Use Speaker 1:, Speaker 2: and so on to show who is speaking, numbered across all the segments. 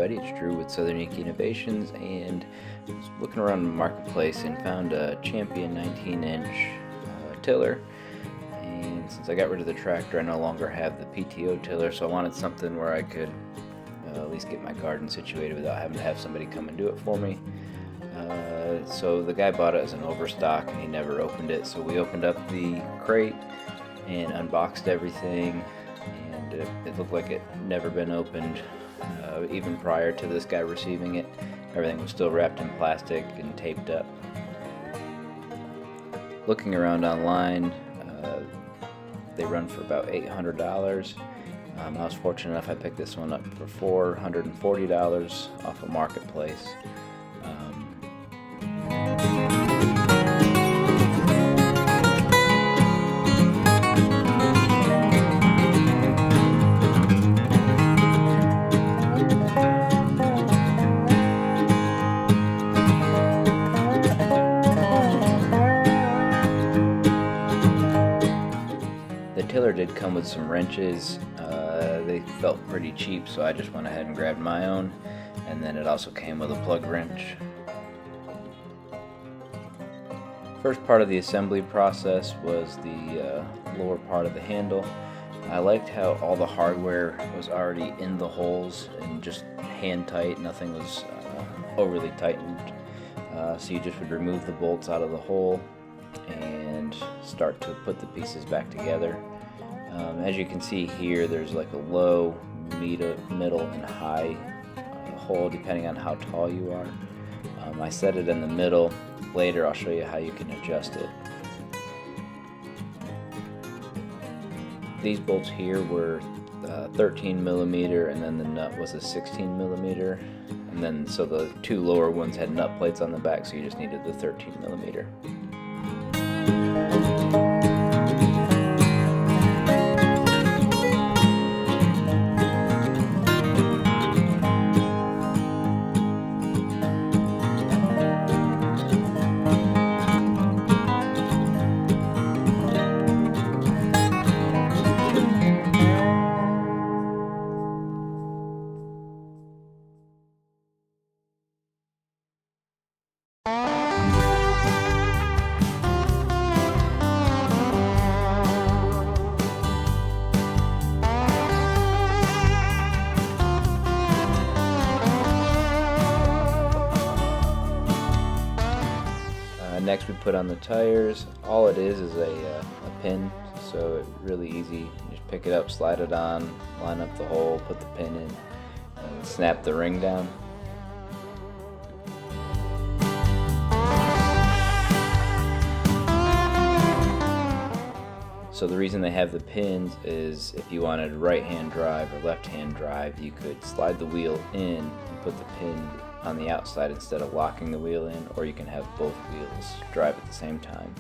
Speaker 1: everybody, it's Drew with Southern Yankee Innovations, and I was looking around the marketplace and found a Champion 19-inch tiller. And since I got rid of the tractor, I no longer have the PTO tiller, so I wanted something where I could at least get my garden situated without having to have somebody come and do it for me. So the guy bought it as an overstock and he never opened it, so we opened up the crate and unboxed everything, and it looked like it never been opened even prior to this guy receiving it. Everything was still wrapped in plastic and taped up. Looking around online, they run for about $800. I was fortunate enough I picked this one up for $440 off a marketplace. The tiller did come with some wrenches. They felt pretty cheap, so I just went ahead and grabbed my own, and then it also came with a plug wrench. First part of the assembly process was the lower part of the handle. I liked how all the hardware was already in the holes and just hand tight, nothing was overly tightened. So you just would remove the bolts out of the hole and start to put the pieces back together. As you can see here, there's like a low, middle, and high hole depending on how tall you are. I set it in the middle. Later I'll show you how you can adjust it. These bolts here were 13 millimeter, and then the nut was a 16 millimeter, and then so the two lower ones had nut plates on the back, so you just needed the 13 millimeter. Next we put on the tires. All it is a pin, so it's really easy. You just pick it up, slide it on, line up the hole, put the pin in, and snap the ring down. So the reason they have the pins is if you wanted right-hand drive or left-hand drive, you could slide the wheel in and put the pin on the outside instead of locking the wheel in, or you can have both wheels drive at the same time.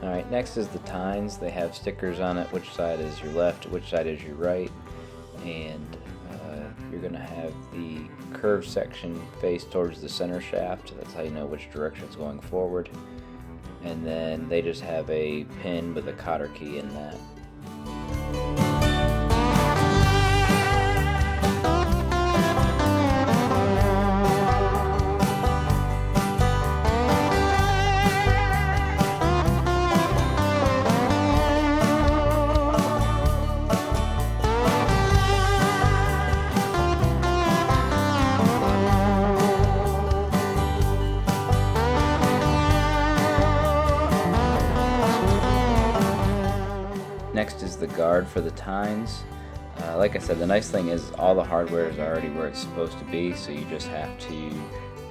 Speaker 1: Alright, next is the tines. They have stickers on it, which side is your left, which side is your right, and you're going to have the curved section face towards the center shaft. That's how you know which direction it's going forward. And then they just have a pin with a cotter key in that. Next is the guard for the tines. Like I said, the nice thing is all the hardware is already where it's supposed to be, so you just have to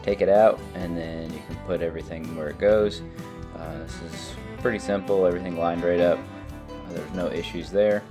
Speaker 1: take it out and then you can put everything where it goes. This is pretty simple, everything lined right up. There's no issues there.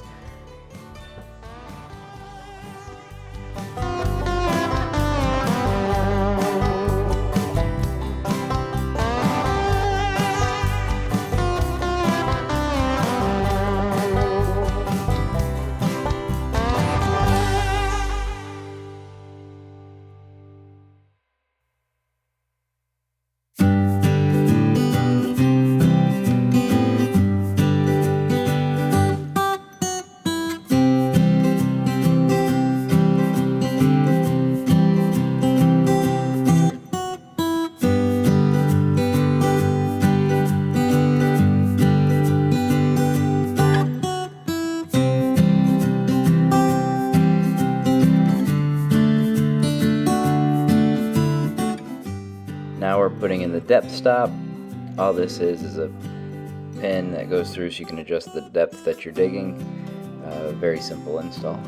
Speaker 1: Now we're putting in the depth stop. All this is a pin that goes through so you can adjust the depth that you're digging. Very simple install.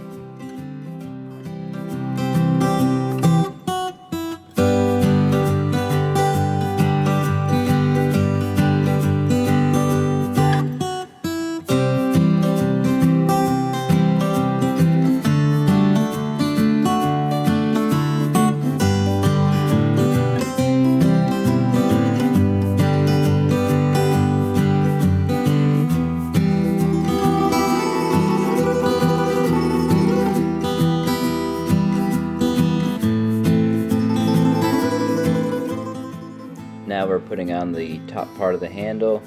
Speaker 1: Now we're putting on the top part of the handle.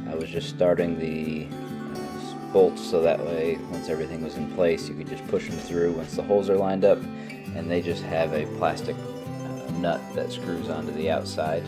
Speaker 1: I was just starting the bolts so that way once everything was in place you could just push them through once the holes are lined up, and they just have a plastic nut that screws onto the outside.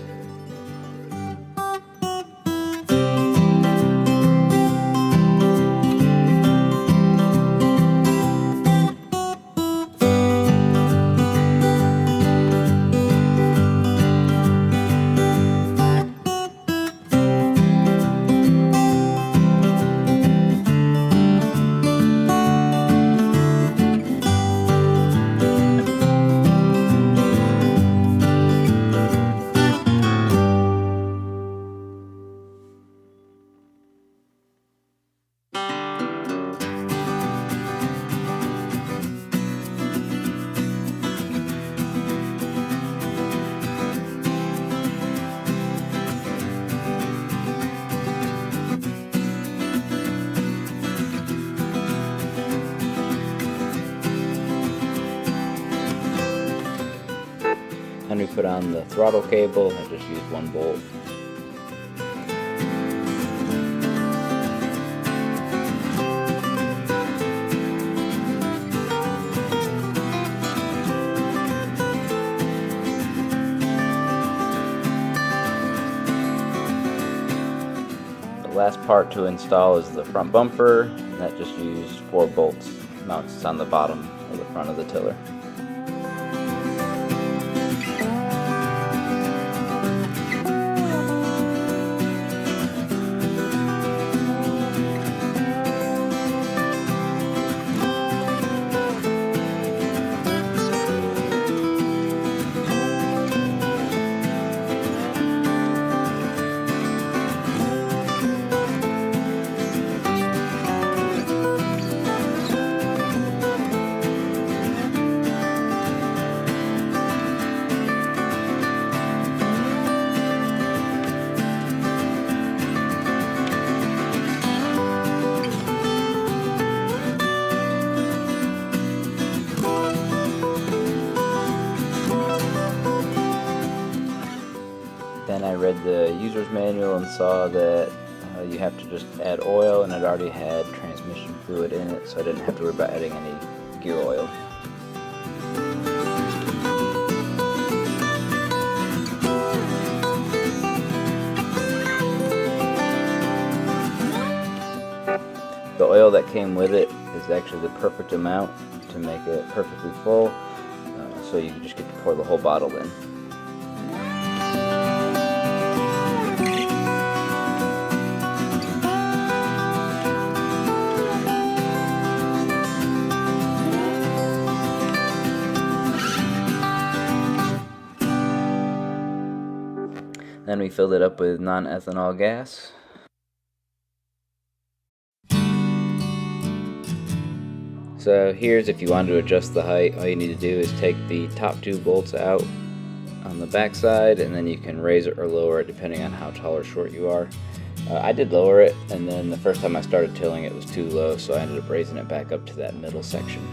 Speaker 1: And we put on the throttle cable. I just used one bolt. The last part to install is the front bumper, and that just used 4 bolts. Mounts on the bottom of the front of the tiller. Then I read the user's manual and saw that you have to just add oil, and it already had transmission fluid in it, so I didn't have to worry about adding any gear oil. The oil that came with it is actually the perfect amount to make it perfectly full, so you just get to pour the whole bottle in. Then we filled it up with non-ethanol gas. So here's if you want to adjust the height. All you need to do is take the top 2 bolts out on the back side, and then you can raise it or lower it depending on how tall or short you are. I did lower it, and then the first time I started tilling it was too low, so I ended up raising it back up to that middle section.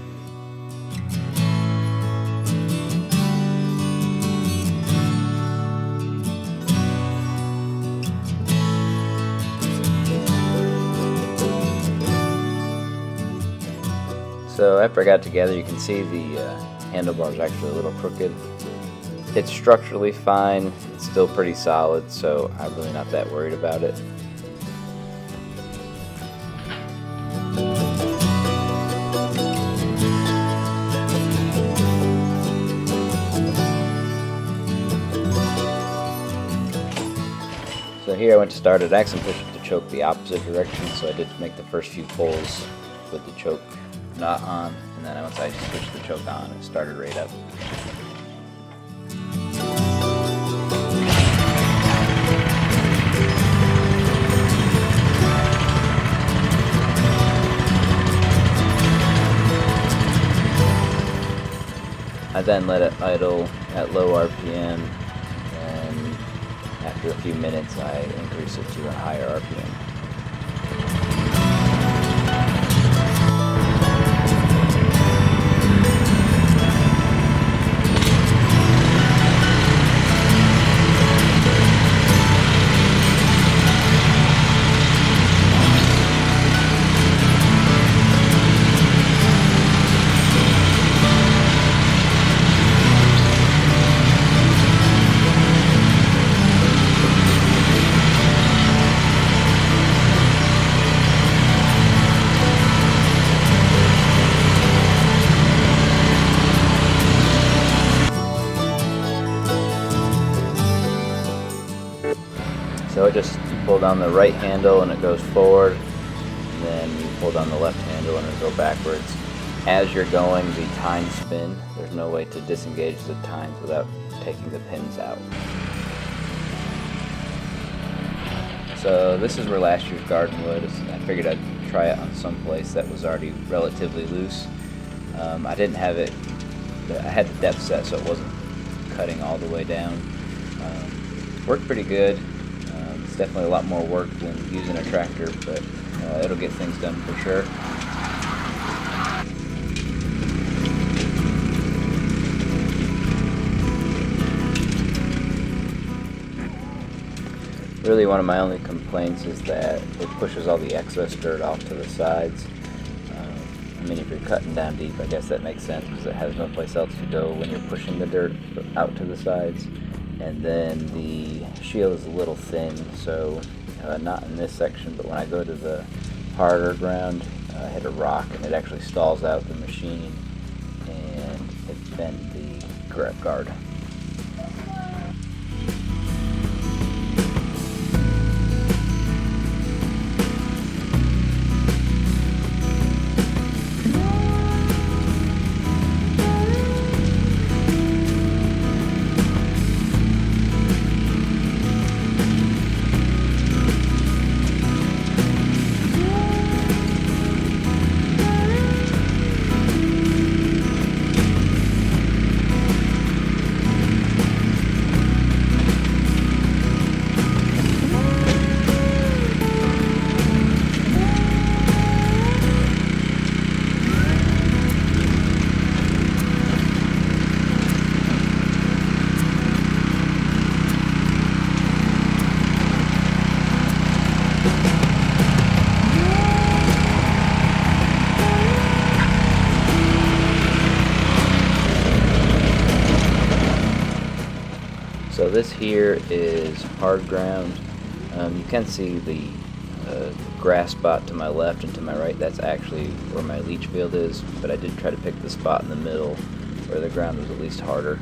Speaker 1: So after I got it together, you can see the handlebar is actually a little crooked. It's structurally fine, it's still pretty solid, so I'm really not that worried about it. here I went to start it. I actually pushed the choke the opposite direction, so I did make the first few pulls with the choke not on, and then once I switched the choke on, it started right up. I then let it idle at low RPM, and after a few minutes I increased it to a higher RPM. So just you pull down the right handle and it goes forward, and then you pull down the left handle and it'll go backwards. As you're going, the tines spin. There's no way to disengage the tines without taking the pins out. So this is where last year's garden wood is. I figured I'd try it on some place that was already relatively loose. I didn't have it, I had the depth set so it wasn't cutting all the way down. Worked pretty good. It's definitely a lot more work than using a tractor, but it'll get things done for sure. Really, one of my only complaints is that it pushes all the excess dirt off to the sides. I mean, if you're cutting down deep, I guess that makes sense because it has no place else to go when you're pushing the dirt out to the sides. And then the shield is a little thin, so not in this section, but when I go to the harder ground, I hit a rock and it actually stalls out the machine and it bent the grip guard. So this here is hard ground. You can see the grass spot to my left and to my right. That's actually where my leach field is, but I did try to pick the spot in the middle where the ground was at least harder.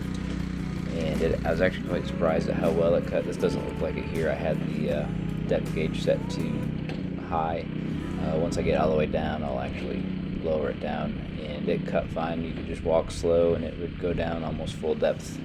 Speaker 1: And I was actually quite surprised at how well it cut. This doesn't look like it here. I had the depth gauge set to high. Once I get all the way down, I'll actually lower it down, and it cut fine. You could just walk slow and it would go down almost full depth.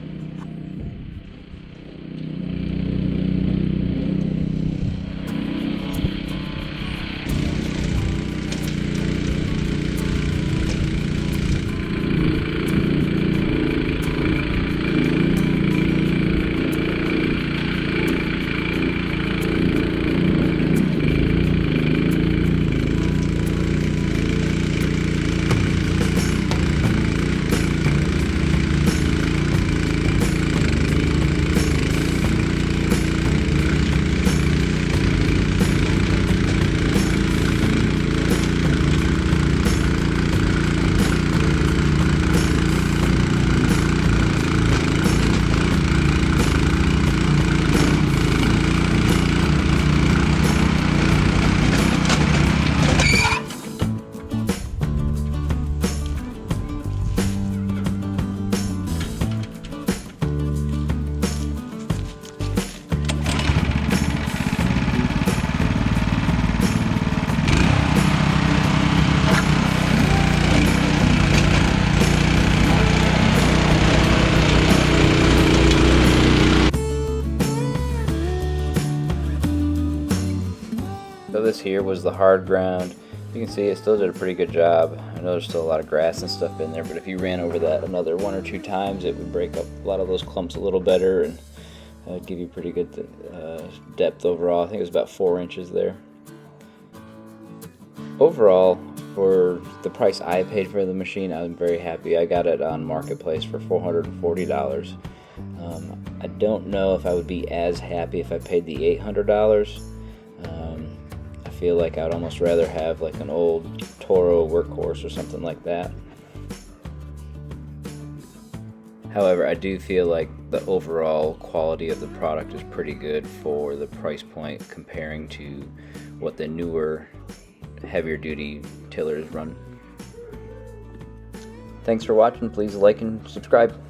Speaker 1: this here was the hard ground. You can see it still did a pretty good job. I know there's still a lot of grass and stuff in there, but if you ran over that another 1 or 2 times, it would break up a lot of those clumps a little better and give you pretty good depth overall. I think it was about 4 inches there. Overall, for the price I paid for the machine, I'm very happy. I got it on Marketplace for $440. I don't know if I would be as happy if I paid the $800. I feel like I'd almost rather have like an old Toro Workhorse or something like that. However, I do feel like the overall quality of the product is pretty good for the price point comparing to what the newer, heavier duty tillers run. Thanks for watching. Please like and subscribe.